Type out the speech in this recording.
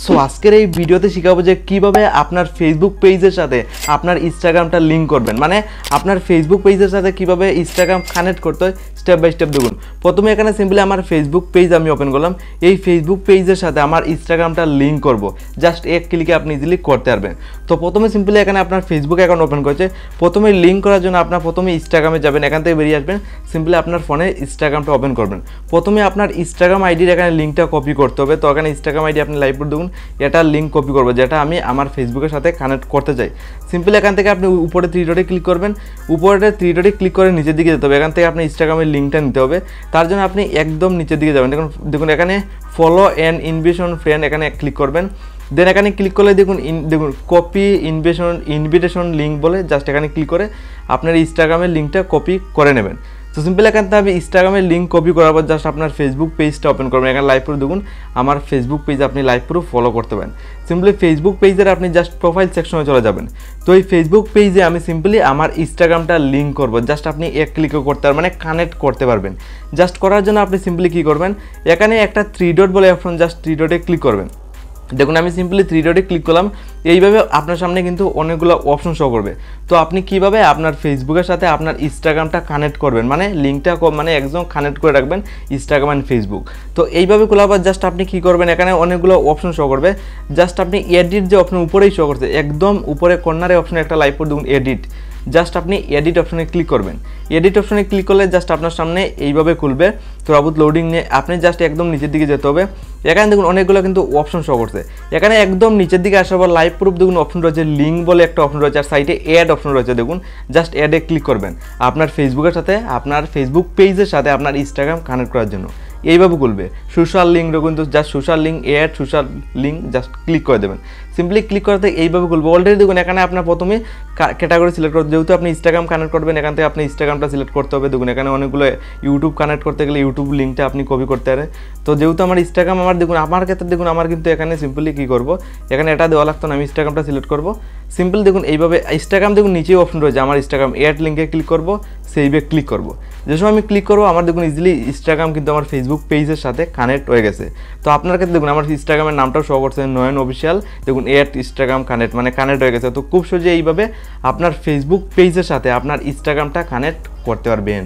So আজকের এই ভিডিওতে শিখাবো যে কিভাবে আপনার ফেসবুক পেজের সাথে আপনার ইনস্টাগ্রামটা লিঙ্ক করবেন, মানে আপনার ফেসবুক পেজের সাথে কিভাবে ইনস্টাগ্রাম কানেক্ট করতে হয় স্টেপ বাই স্টেপ দেখুন। প্রথমে এখানে সিম্পলি আমার ফেসবুক পেজ আমি ওপেন করলাম। এই ফেসবুক পেজের সাথে আমার ইনস্টাগ্রামটা লিঙ্ক করব, জাস্ট এক ক্লিকে আপনি ইজিলি করতে পারবেন। তো প্রথমে সিম্পলি এখানে আপনার ফেসবুক অ্যাকাউন্ট ওপেন করছে। প্রথমে লিঙ্ক করার জন্য আপনার প্রথমে ইনস্টাগ্রামে যাবেন, এখান থেকে বেরিয়ে আসবেন, সিম্পলি আপনার ফোনে ইনস্টাগ্রামটা ওপেন করবেন। প্রথমে আপনার ইনস্টাগ্রাম আইডির এখানে লিঙ্কটা কপি করতে হবে। তো এখানে ইনস্টাগ্রাম আইডি আপনি লাইভ দেখুন, এটা লিঙ্ক কপি করবো যেটা আমি আমার ফেসবুকের সাথে কানেক্ট করতে চাই। সিম্পলি এখান থেকে আপনি উপরে থ্রি ডটে ক্লিক করবেন, উপরে থ্রি ডটে ক্লিক করে নিচের দিকে যেতে হবে। এখান থেকে আপনি ইনস্টাগ্রামের লিঙ্কটা নিতে হবে। তার জন্য আপনি একদম নিচের দিকে যাবেন, দেখুন এখানে ফলো অ্যান্ড ইনভিটেশন ফ্রেন্ড এখানে ক্লিক করবেন। দেন এখানে ক্লিক করলে দেখুন কপি ইনভিটেশন লিঙ্ক বলে জাস্ট এখানে ক্লিক করে আপনার ইনস্টাগ্রামের লিঙ্কটা কপি করে নেবেন। তো সিম্পলি এখান থেকে আপনি ইনস্টাগ্রামের লিঙ্ক কপি করার পর জাস্ট আপনার ফেসবুক পেজটা ওপেন করবেন। এখানে লাইভ প্রুফ দেখুন, আমার ফেসবুক পেজ আপনি লাইভ প্রুফ ফলো করতে পারেন। সিম্পলি ফেসবুক পেজের আপনি জাস্ট প্রোফাইল সেকশনে চলে যাবেন। তো এই ফেসবুক পেজে আমি সিম্পলি আমার ইনস্টাগ্রামটা লিঙ্ক করব, জাস্ট আপনি এক ক্লিকে করতে পারবেন, মানে কানেক্ট করতে পারবেন। জাস্ট করার জন্য আপনি সিম্পলি কী করবেন, এখানে একটা থ্রি ডট বলে অপশন, জাস্ট থ্রি ডটে ক্লিক করবেন। দেখুন আমি সিম্পলি থ্রি ডটে ক্লিক করলাম। এইভাবে আপনার সামনে কিন্তু অনেকগুলো অপশন শো করবে। তো আপনি কিভাবে আপনার ফেসবুকের সাথে আপনার ইনস্টাগ্রামটা কানেক্ট করবেন, মানে লিঙ্কটা মানে একদম কানেক্ট করে রাখবেন ইনস্টাগ্রাম অ্যান্ড ফেসবুক। তো এইভাবে খোলার পর জাস্ট আপনি কী করবেন, এখানে অনেকগুলো অপশন শো করবে। জাস্ট আপনি এডিট যে অপশন উপরেই শো করছে, একদম উপরে কর্নারে অপশনে একটা লাইভ করে দেখুন এডিট, জাস্ট আপনি এডিট অপশনে ক্লিক করবেন। এডিট অপশনে ক্লিক করলে জাস্ট আপনার সামনে এইভাবে খুলবে। তো আবুত লোডিং নিয়ে আপনি জাস্ট একদম নিচের দিকে যেতে হবে। এখানে দেখুন অনেকগুলো কিন্তু অপশন শো করছে। এখানে একদম নিচের দিকে আসার পর লাইভ প্রুফ দেখুন অপশন রয়েছে, লিঙ্ক বলে একটা অপশন রয়েছে, আর সাইডে অ্যাড অপশন রয়েছে। দেখুন জাস্ট অ্যাডে ক্লিক করবেন আপনার ফেসবুকের সাথে আপনার ফেসবুক পেজের সাথে আপনার ইনস্টাগ্রাম কানেক্ট করার জন্য। এইভাবে খুলবে। সোশ্যাল লিঙ্ক কিন্তু just social link add social link just click করে দেবেন। সিম্পলি ক্লিক করতে এইভাবে খুলবে। অলরেডি দেখুন এখানে আপনার প্রথমে ক্যাটাগরি সিলেক্ট করতে, যেহেতু আপনি ইনস্টাগ্রাম কানেক্ট করবেন এখান থেকে আপনি ইনস্টাগ্রামটা সিলেক্ট করতে হবে। দেখুন এখানে অনেকগুলো ইউটিউব কানেক্ট করতে গেলে ইউটিউব লিঙ্কটা আপনি কপি করতে পারেন। তো যেহেতু আমার ইনস্টাগ্রাম দেখুন আমার ক্ষেত্রে দেখুন আমার কিন্তু এখানে সিম্পলি কী করবো, এখানে এটা দেওয়া লাগতো না, আমি ইনস্টাগ্রামটা সিলেক্ট করবো। সিম্পল দেখুন এইভাবে ইনস্টাগ্রাম দেখুন নিচেই অপশন রয়েছে, আমার ইনস্টাগ্রাম অ্যাড লিঙ্কে ক্লিক করবো, সেইভে ক্লিক করবো। যে সময় আমি ক্লিক করবো আমার দেখুন ইজিলি ইনস্টাগ্রাম কিন্তু আমার ফেসবুক পেজের সাথে কানেক্ট হয়ে গেছে। তো আপনার ক্ষেত্রে দেখুন আমার ইনস্টাগ্রামের নামটাও শো করছে নয়ন অফিসিয়াল, দেখুন অ্যাড ইনস্টাগ্রাম কানেক্ট, মানে কানেক্ট হয়ে গেছে। তো খুব সহজে এইভাবে আপনার ফেসবুক পেজের সাথে আপনার ইনস্টাগ্রামটা কানেক্ট করতে পারবেন।